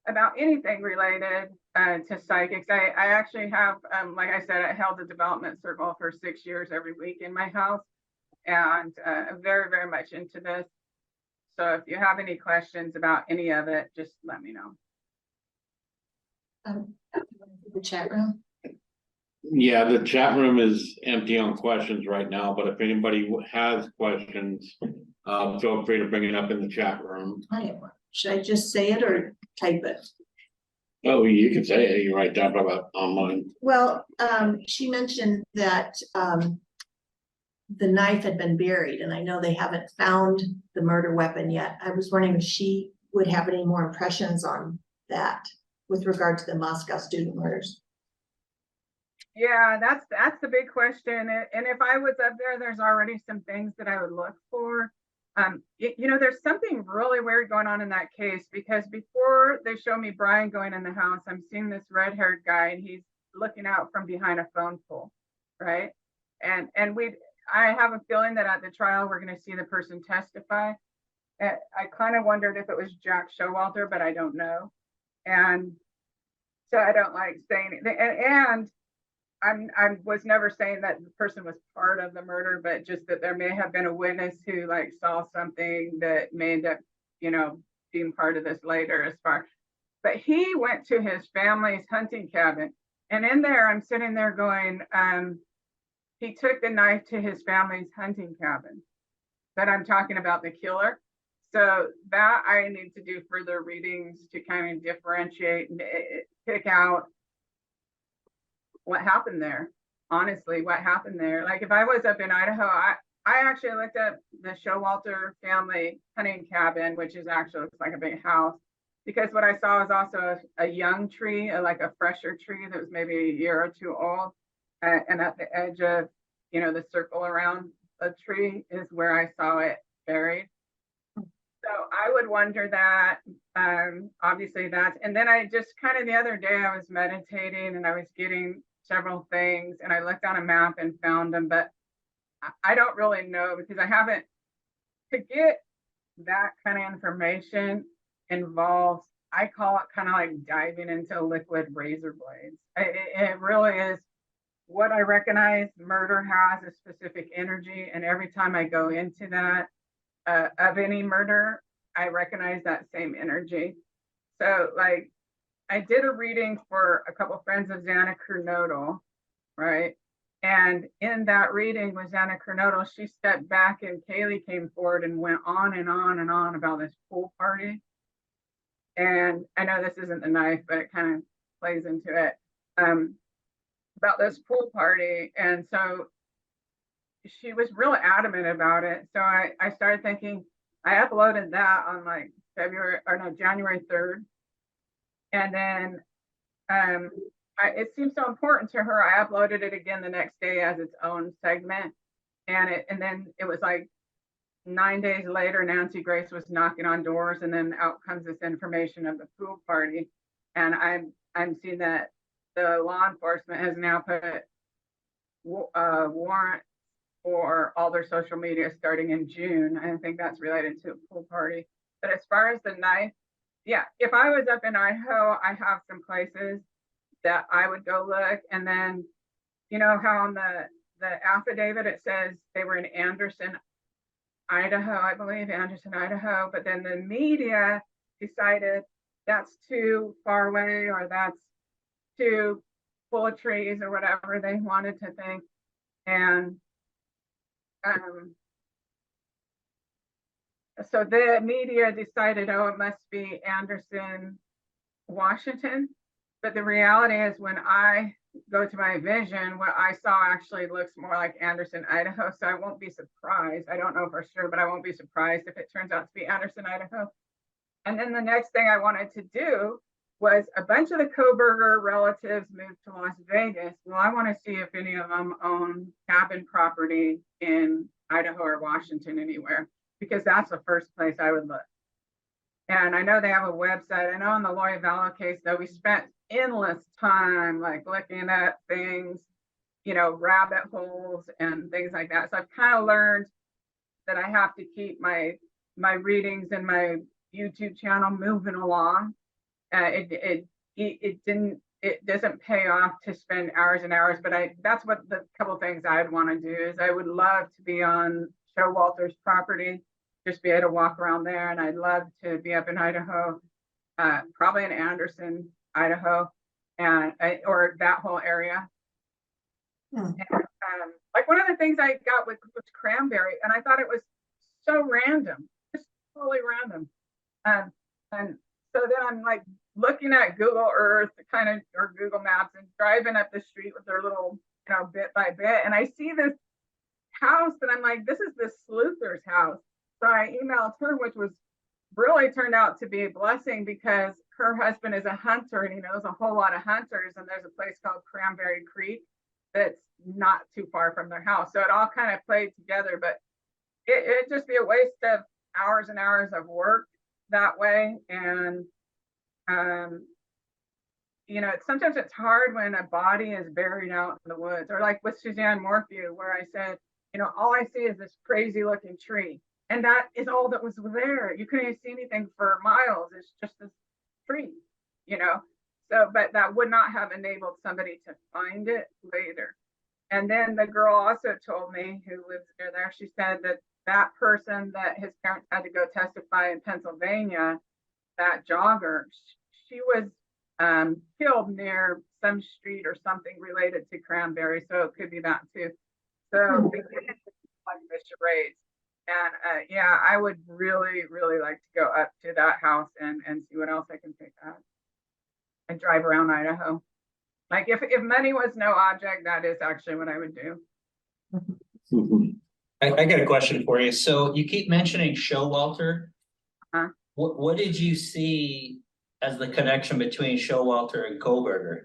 about anything related to psychics, I actually have, like I said, I held a development circle for 6 years every week in my house, and very, very much into this. So if you have any questions about any of it, just let me know. The chat room. Yeah, the chat room is empty on questions right now, but if anybody has questions, feel free to bring it up in the chat room. Should I just say it or type it? Oh, you can say it. You're right down about online. Well, she mentioned that the knife had been buried, and I know they haven't found the murder weapon yet. I was wondering if she would have any more impressions on that with regard to the Moscow student murders. Yeah, that's the big question. And if I was up there, there's already some things that I would look for. There's something really weird going on in that case, because before they show me Brian going in the house, I'm seeing this red-haired guy, and he's looking out from behind a phone pole, right? And I have a feeling that at the trial we're going to see the person testify. I kind of wondered if it was Jack Showalter, but I don't know. And so I don't like saying it. And I was never saying that the person was part of the murder, but just that there may have been a witness who saw something that may end up, being part of this later but he went to his family's hunting cabin, and in there, I'm sitting there going, he took the knife to his family's hunting cabin, but I'm talking about the killer. So that I need to do further readings to kind of differentiate and pick out what happened there. Honestly, what happened there. Like if I was up in Idaho, I actually looked up the Showalter family hunting cabin, which is actually looks like a big house. Because what I saw was also a young tree, like a fresher tree that was maybe a year or two old. And at the edge of, you know, the circle around a tree is where I saw it buried. So I would wonder that, obviously that's, and then I just kind of the other day I was meditating and I was getting several things and I looked on a map and found them, but I don't really know because I haven't, to get that kind of information involves, I call it kind of like diving into liquid razor blades. It really is. What I recognize, murder has a specific energy, and every time I go into that of any murder, I recognize that same energy. So, like, I did a reading for a couple friends of Xana Kernodle, right? And in that reading with Xana Kernodle, she stepped back and Kaylee came forward and went on and on and on about this pool party. And I know this isn't the knife, but it kind of plays into it. About this pool party. And so she was real adamant about it. So I started thinking, I uploaded that on like January 3rd. And then it seemed so important to her. I uploaded it again the next day as its own segment. And then it was like 9 days later, Nancy Grace was knocking on doors, and then out comes this information of the pool party. And I'm seeing that the law enforcement has now put warrant for all their social media starting in June. I think that's related to a pool party. But as far as the knife, yeah, if I was up in Idaho, I have some places that I would go look. And then, you know how on the affidavit it says they were in Anderson, Idaho, I believe, Anderson, Idaho. But then the media decided that's too far away, or that's too full of trees, or whatever they wanted to think. And so the media decided, oh, it must be Anderson, Washington. But the reality is, when I go to my vision, what I saw actually looks more like Anderson, Idaho. So I won't be surprised. I don't know for sure, but I won't be surprised if it turns out to be Anderson, Idaho. And then the next thing I wanted to do was, a bunch of the Koberger relatives moved to Las Vegas. Well, I want to see if any of them own cabin property in Idaho or Washington anywhere, because that's the first place I would look. And I know they have a website. I know in the Lori Vallow case, though, we spent endless time like looking at things, you know, rabbit holes and things like that. So I've kind of learned that I have to keep my readings and my YouTube channel moving along. It doesn't pay off to spend hours and hours, but that's what the couple things I'd want to do is I would love to be on Showalter's property, just be able to walk around there. And I'd love to be up in Idaho, probably in Anderson, Idaho, and or that whole area. And, like one of the things I got was cranberry, and I thought it was so random, just totally random. And so then I'm like looking at Google Earth, kind of, or Google Maps, and driving up the street with their little, you know, bit by bit, and I see this house, and I'm like, this is the Sleuthers' house. So I emailed her, which was really turned out to be a blessing, because her husband is a hunter and he knows a whole lot of hunters, and there's a place called Cranberry Creek that's not too far from their house. So it all kind of played together, but it'd just be a waste of hours and hours of work that way. And you know, sometimes it's hard when a body is buried out in the woods, or like with Suzanne Morphew, where I said, you know, all I see is this crazy looking tree, and that is all that was there. You couldn't even see anything for miles. It's just this tree, you know. So, but that would not have enabled somebody to find it later. And then the girl also told me, who lives near there, she said that that person that his parents had to go testify in Pennsylvania, that jogger, she was killed near some street or something related to Cranberry. So it could be that too. So like the charades. And yeah, I would really, really like to go up to that house and see what else I can pick up and drive around Idaho. Like if money was no object, that is actually what I would do. I got a question for you. So you keep mentioning Showalter. Huh? What did you see as the connection between Showalter and Koberger?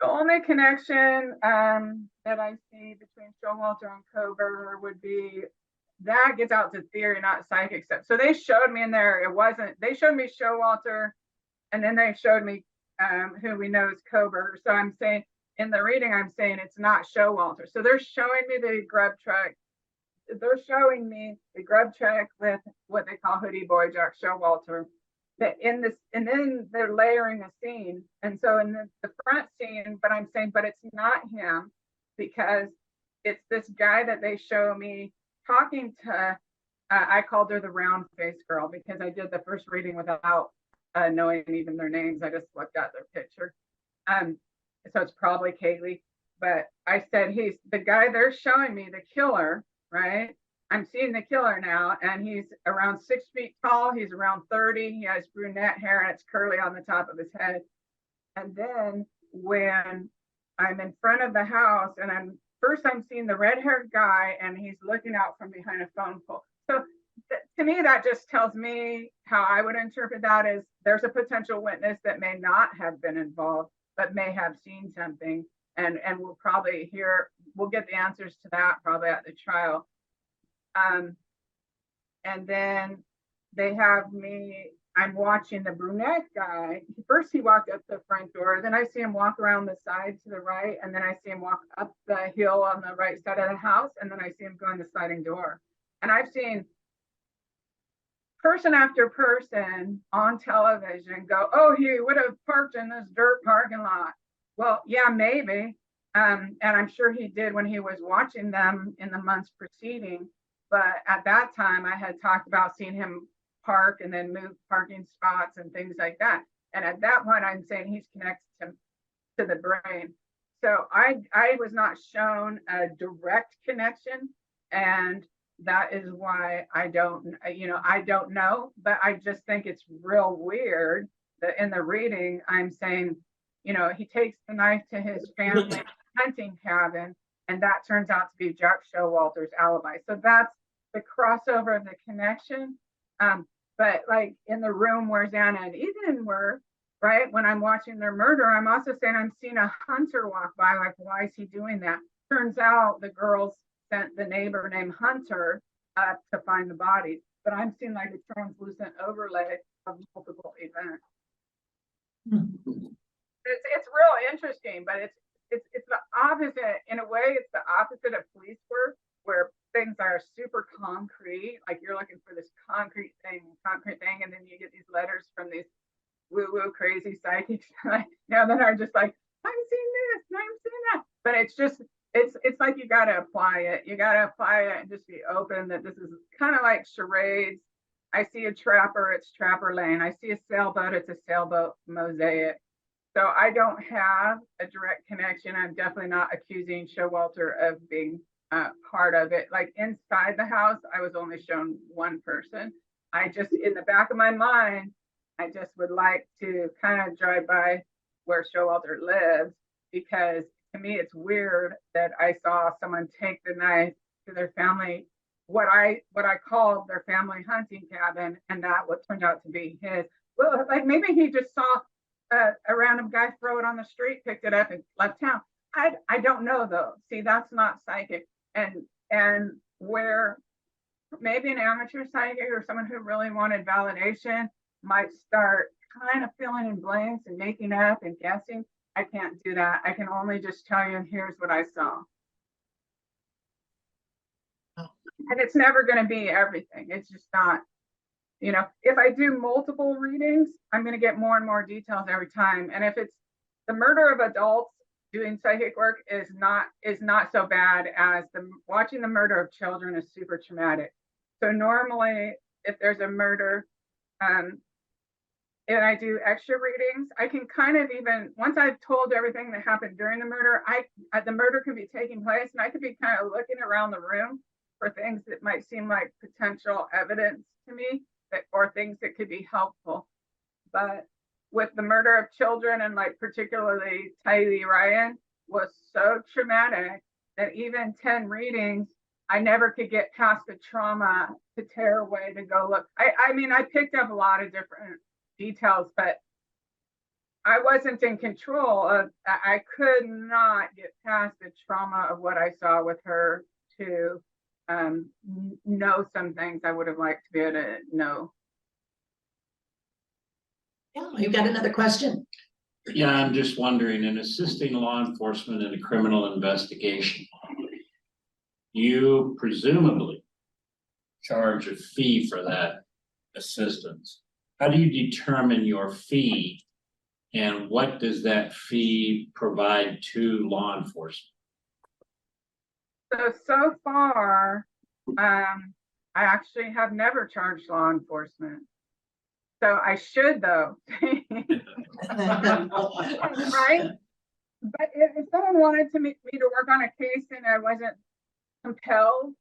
The only connection that I see between Showalter and Koberger would be that gets out to theory, not psychic stuff. So they showed me in there, they showed me Showalter, and then they showed me who we know is Koberger. So I'm saying in the reading, I'm saying it's not Showalter. So they're showing me the grub truck. They're showing me the grub truck with what they call Hoodie Boy Jack Showalter. That in this, and then they're layering a scene. And so in the front scene, but I'm saying, but it's not him, because it's this guy that they show me talking to. I called her the round face girl because I did the first reading without knowing even their names. I just looked at their picture. So it's probably Kaylee, but I said, he's the guy they're showing me, the killer, right? I'm seeing the killer now, and he's around 6 feet tall. He's around 30. He has brunette hair, and it's curly on the top of his head. And then when I'm in front of the house, and I'm seeing the red-haired guy, and he's looking out from behind a phone pole. So to me, that just tells me how I would interpret that is there's a potential witness that may not have been involved, but may have seen something, and we'll probably we'll get the answers to that probably at the trial. And then they have me, I'm watching the brunette guy. First he walked up the front door, then I see him walk around the side to the right, and then I see him walk up the hill on the right side of the house, and then I see him go in the sliding door. And I've seen person after person on television go, oh, he would have parked in this dirt parking lot. Well, yeah, maybe. And I'm sure he did when he was watching them in the months preceding. But at that time, I had talked about seeing him park and then move parking spots and things like that. And at that point, I'm saying he's connected to the brain. So I was not shown a direct connection. And that is why I don't know. But I just think it's real weird that in the reading, I'm saying, he takes the knife to his family hunting cabin, and that turns out to be Jack Showalter's alibi. So that's the crossover of the connection. But like in the room where Xana and Ethan were, right, when I'm watching their murder, I'm also saying I'm seeing a hunter walk by, like, why is he doing that? Turns out the girls sent the neighbor named Hunter to find the bodies, but I'm seeing like a translucent overlay of multiple events. It's real interesting, but it's the opposite. In a way, it's the opposite of police work, where things are super concrete, like you're looking for this concrete thing, and then you get these letters from these woo-woo crazy psychics now that are just like, I'm seeing this and I'm seeing that. But it's just, it's like you gotta apply it. You gotta apply it and just be open that this is kind of like charades. I see a trapper, it's Trapper Lane. I see a sailboat, it's a sailboat mosaic. So I don't have a direct connection. I'm definitely not accusing Showalter of being part of it. Like inside the house, I was only shown one person. I just, in the back of my mind, I just would like to kind of drive by where Showalter lives, because to me, it's weird that I saw someone take the knife to their family, what I called their family hunting cabin, and that what turned out to be his. Well, like maybe he just saw a random guy throw it on the street, picked it up and left town. I don't know though. See, that's not psychic. And where maybe an amateur psychic or someone who really wanted validation might start kind of filling in blanks and making up and guessing. I can't do that. I can only just tell you, here's what I saw. And it's never going to be everything. It's just not, if I do multiple readings, I'm going to get more and more details every time. And if it's the murder of adults, doing psychic work is not so bad as watching the murder of children is super traumatic. So normally, if there's a murder, and I do extra readings, I can kind of even, once I've told everything that happened during the murder, the murder could be taking place, and I could be kind of looking around the room for things that might seem like potential evidence to me, or things that could be helpful. But with the murder of children, and like particularly Tylee Ryan was so traumatic that even 10 readings, I never could get past the trauma to tear away to go look. I mean, I picked up a lot of different details, but I wasn't in control of, I could not get past the trauma of what I saw with her to know some things I would have liked to be able to know. Yeah, you got another question? Yeah, I'm just wondering, in assisting law enforcement in a criminal investigation, you presumably charge a fee for that assistance. How do you determine your fee, and what does that fee provide to law enforcement? So far, I actually have never charged law enforcement. So I should though. Right? But if someone wanted me to work on a case and I wasn't compelled,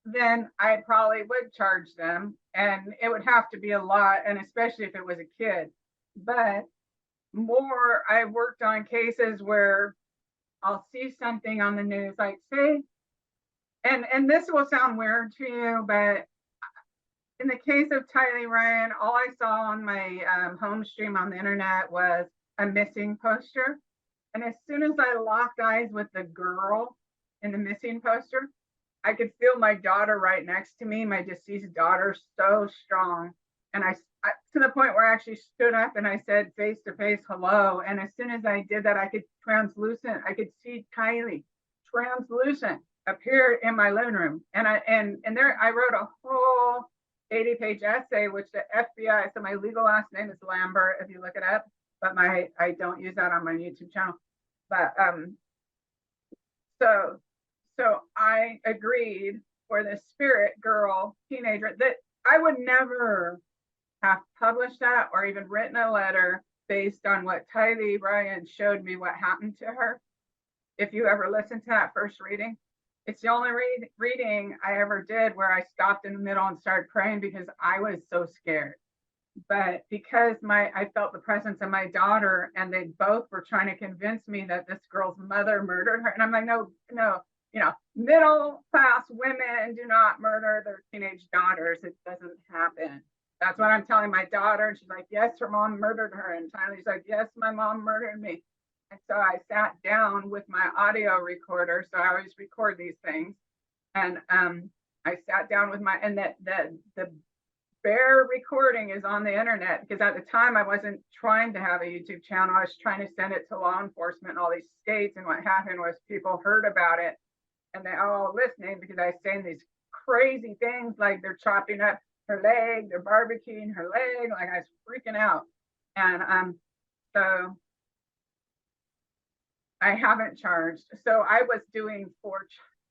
then I probably would charge them, and it would have to be a lot, and especially if it was a kid. But more, I worked on cases where I'll see something on the news, like say, and this will sound weird to you, but in the case of Tylee Ryan, all I saw on my home stream on the internet was a missing poster. And as soon as I locked eyes with the girl in the missing poster, I could feel my daughter right next to me, my deceased daughter, so strong. And I to the point where I actually stood up and I said face to face, hello. And as soon as I did that, I could see Tylee translucent appear in my living room. And there I wrote a whole 80-page essay, which the FBI, so my legal last name is Lambert, if you look it up, but I don't use that on my YouTube channel. But so I agreed for the spirit girl teenager that I would never have published that or even written a letter based on what Tylee Ryan showed me what happened to her. If you ever listened to that first reading, it's the only reading I ever did where I stopped in the middle and started praying because I was so scared. But because I felt the presence of my daughter, and they both were trying to convince me that this girl's mother murdered her. And I'm like, no, middle class women do not murder their teenage daughters. It doesn't happen. That's what I'm telling my daughter. And she's like, yes, her mom murdered her. And Tylee's like, yes, my mom murdered me. And so I sat down with my audio recorder. So I always record these things. And I sat down with and the bare recording is on the internet, because at the time I wasn't trying to have a YouTube channel. I was trying to send it to law enforcement in all these states. And what happened was people heard about it and they all listening, because I was saying these crazy things like they're chopping up her leg, they're barbecuing her leg, like I was freaking out. And so I haven't charged. So I was doing for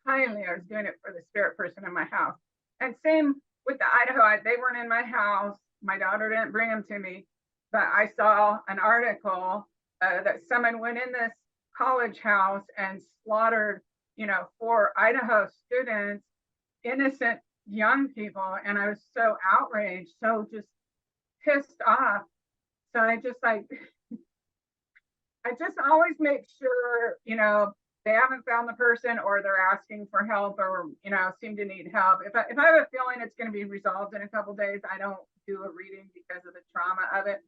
Tylee, I was doing it for the spirit person in my house. And same with the IDAHO, they weren't in my house. My daughter didn't bring them to me, but I saw an article that someone went in this college house and slaughtered, 4 IDAHO students, innocent young people. And I was so outraged, so just pissed off. So I just always make sure, they haven't found the person, or they're asking for help, or, seem to need help. If I have a feeling it's going to be resolved in a couple of days, I don't do a reading because of the trauma of it.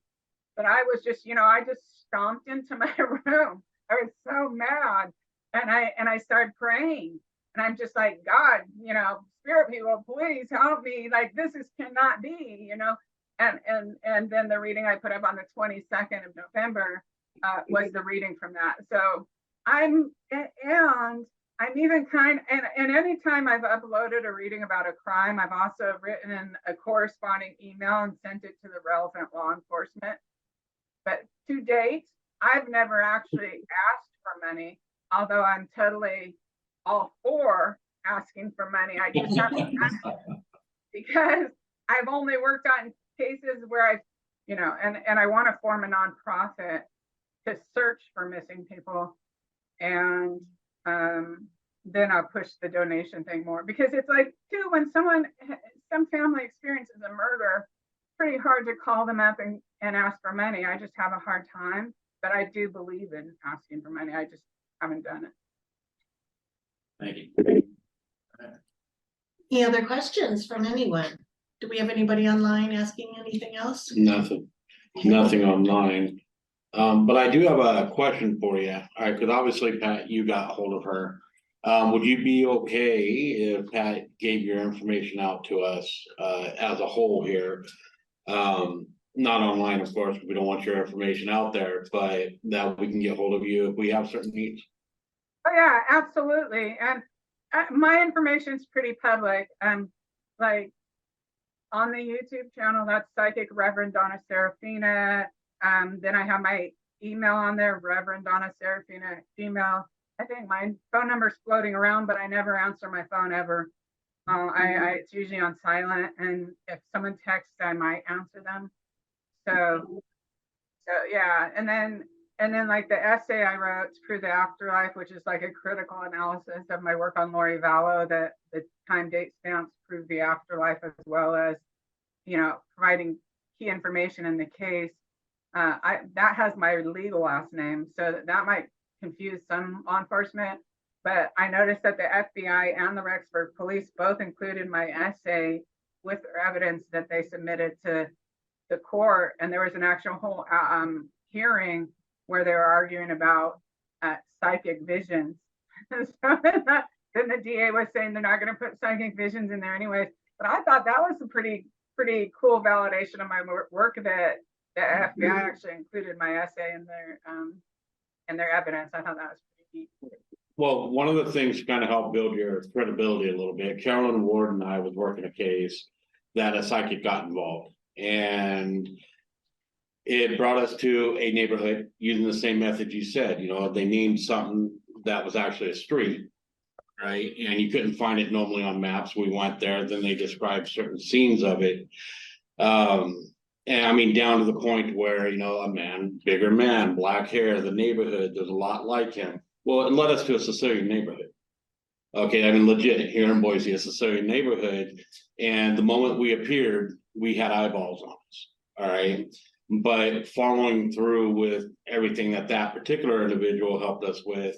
But I was just, I just stomped into my room. I was so mad. And I started praying. And I'm just like, God, spirit people, please help me. Like, this cannot be, And then the reading I put up on the 22nd of November was the reading from that. So I'm even and anytime I've uploaded a reading about a crime, I've also written a corresponding email and sent it to the relevant law enforcement. But to date, I've never actually asked for money, although I'm totally all for asking for money. I just haven't asked because I've only worked on cases where and I want to form a nonprofit to search for missing people. And then I'll push the donation thing more, because it's like, too, when some family experiences a murder, it's pretty hard to call them up and ask for money. I just have a hard time, but I do believe in asking for money. I just haven't done it. Thank you. Any other questions from anyone? Do we have anybody online asking anything else? Nothing online. But I do have a question for you. All right, because obviously, Pat, you got a hold of her. Would you be okay if Pat gave your information out to us, as a whole here? Not online, of course, we don't want your information out there, but that we can get hold of you if we have certain needs. Oh, yeah, absolutely. And my information's pretty public. Like on the YouTube channel, that's Psychic Reverend Donna Seraphina. Then I have my email on there, Reverend Donna Seraphina @gmail. I think my phone number's floating around, but I never answer my phone ever. It's usually on silent, and if someone texts, I might answer them. So yeah, and then like the essay I wrote to prove the afterlife, which is like a critical analysis of my work on Lori Vallow, that the time date stamps prove the afterlife, as well as, you know, providing key information in the case. That has my legal last name, so that might confuse some law enforcement. But I noticed that the FBI and the Rexburg police both included my essay with their evidence that they submitted to the court, and there was an actual whole hearing where they were arguing about psychic visions. So then the DA was saying they're not going to put psychic visions in there anyways. But I thought that was a pretty cool validation of my work, that the FBI actually included my essay in their evidence. I thought that was pretty neat. Well, one of the things to kind of help build your credibility a little bit, Carolyn Ward and I was working a case that a psychic got involved, and it brought us to a neighborhood using the same method you said. You know, they named something that was actually a street, right? And you couldn't find it normally on maps. We went there, then they described certain scenes of it. And I mean, down to the point where, you know, a man, bigger man, black hair, the neighborhood, there's a lot like him. Well, it led us to a Sicilian neighborhood. Okay, I mean, legit here in Boise, a Sicilian neighborhood. And the moment we appeared, we had eyeballs on us. All right. But following through with everything that particular individual helped us with,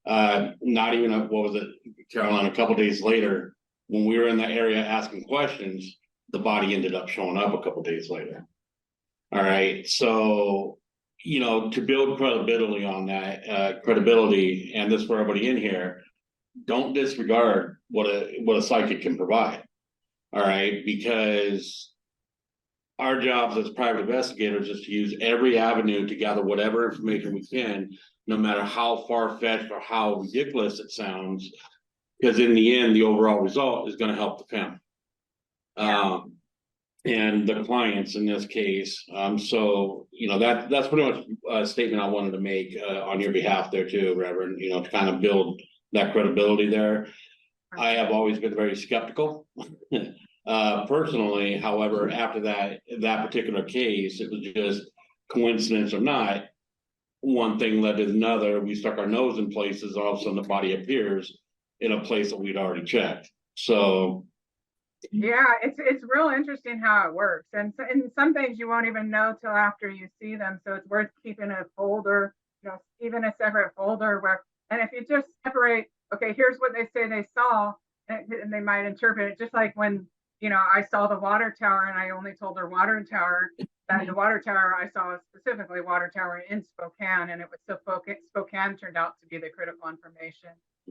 not even, what was it, Caroline, a couple days later, when we were in the area asking questions, the body ended up showing up a couple days later. All right. So, you know, to build credibility on that, credibility, and this for everybody in here, don't disregard what a psychic can provide. All right, because our jobs as private investigators is to use every avenue to gather whatever information we can, no matter how far-fetched or how ridiculous it sounds, because in the end, the overall result is going to help the family. Yeah. And the clients in this case. So, you know, that's pretty much a statement I wanted to make on your behalf there too, Reverend, you know, to kind of build that credibility there. I have always been very skeptical personally. However, after that particular case, it was just coincidence or not, one thing led to another. We stuck our nose in places, all of a sudden the body appears in a place that we'd already checked. So yeah, it's real interesting how it works, and some things you won't even know till after you see them. So it's worth keeping a folder, you know, even a separate folder where, and if you just separate, okay, here's what they say they saw, and they might interpret it, just like when, you know, I saw the water tower and I only told her water tower, that the water tower I saw specifically water tower in Spokane, and it was so Spokane turned out to be the critical information.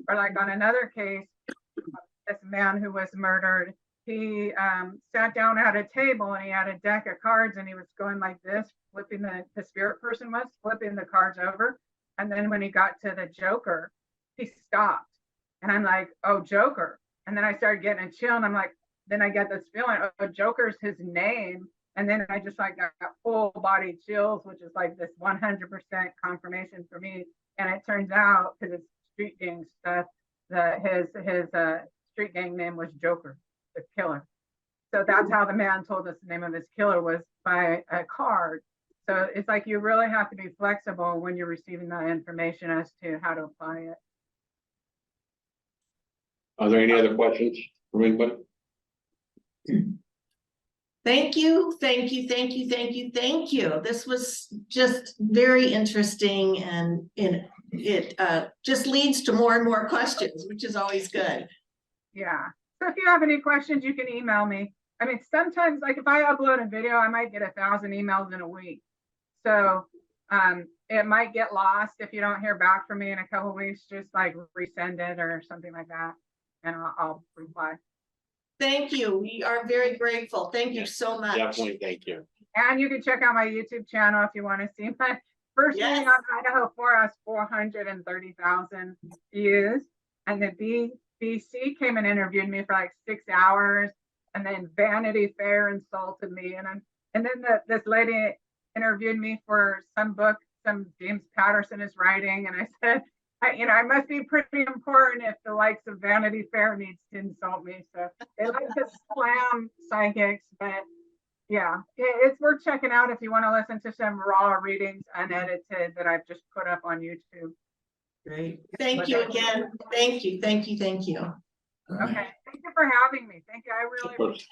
Or like on another case, this man who was murdered, he sat down at a table and he had a deck of cards and he was going like this, flipping the spirit person was flipping the cards over. And then when he got to the Joker, he stopped. And I'm like, oh, Joker. And then I started getting a chill, and I'm like, then I get this feeling, oh, Joker's his name. And then I just like got full body chills, which is like this 100% confirmation for me. And it turns out, because it's street gang stuff, that his street gang name was Joker, the killer. So that's how the man told us the name of his killer was by a card. So it's like you really have to be flexible when you're receiving that information as to how to apply it. are there any other questions from anybody? Thank you. This was just very interesting and it just leads to more and more questions, which is always good. Yeah, so if you have any questions, you can email me. I mean, sometimes, like if I upload a video, I might get 1,000 emails in a week. So it might get lost if you don't hear back from me in a couple of weeks, just like resend it or something like that, and I'll reply. Thank you. We are very grateful. Thank you so much. Definitely, thank you. And you can check out my YouTube channel if you want to see my first Yes. video on Idaho 4 has 430,000 views. And the BC came and interviewed me for like 6 hours. And then Vanity Fair insulted me. And then this lady interviewed me for some book, some James Patterson is writing. And I said, I must be pretty important if the likes of Vanity Fair needs to insult me. So they like to slam psychics, but yeah, it's worth checking out if you want to listen to some raw readings unedited that I've just put up on YouTube. Great. Thank you again. Thank you. Thank you. Thank you. Okay, thank you for having me. Thank you. I really Of course.